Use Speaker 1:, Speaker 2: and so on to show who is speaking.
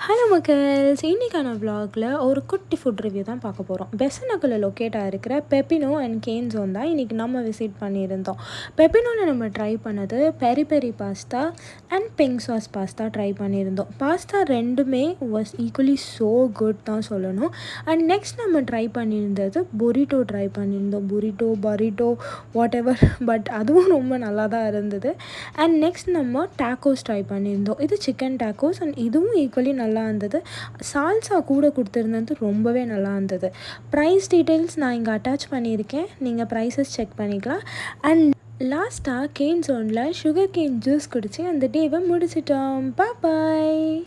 Speaker 1: Hello மக்கள்ஸ், இன்றைக்கான vlogல ஒரு குட்டி ஃபுட் ரிவ்யூ தான் பார்க்க போகிறோம். பெசனக்குள்ள லொக்கேட் ஆகிருக்கிற பெப்பினோ அண்ட் கேன் ஜோன் தான் இன்றைக்கி நம்ம விசிட் பண்ணியிருந்தோம். பெப்பினோவில் நம்ம ட்ரை பண்ணது peri peri pasta and pink sauce pasta try பண்ணியிருந்தோம். பாஸ்தா ரெண்டுமே வாஸ் ஈக்குவலி ஸோ குட் தான் சொல்லணும். அண்ட் நெக்ஸ்ட் நம்ம ட்ரை பண்ணியிருந்தது புரிட்டோ ட்ரை பண்ணியிருந்தோம். பரிட்டோ வாட் எவர், பட் அதுவும் ரொம்ப நல்லா தான் இருந்தது. அண்ட் நெக்ஸ்ட் நம்ம டேக்கோஸ் ட்ரை பண்ணியிருந்தோம். இது சிக்கன் டேக்கோஸ் அண்ட் இதுவும் ஈக்குவலி நல்லா இருந்தது. சால்சா கூட கொடுத்துருந்தது ரொம்பவே நல்லா இருந்தது. ப்ரைஸ் டீட்டெயில்ஸ் நான் இங்கே அட்டாச் பண்ணியிருக்கேன், நீங்கள் ப்ரைஸஸ் செக் பண்ணிக்கலாம். அண்ட் லாஸ்ட்டாக கேன் ஜோனில் சுகர் கேன் ஜூஸ் குடித்து அந்த டேவை முடிச்சிட்டோம். பாய்.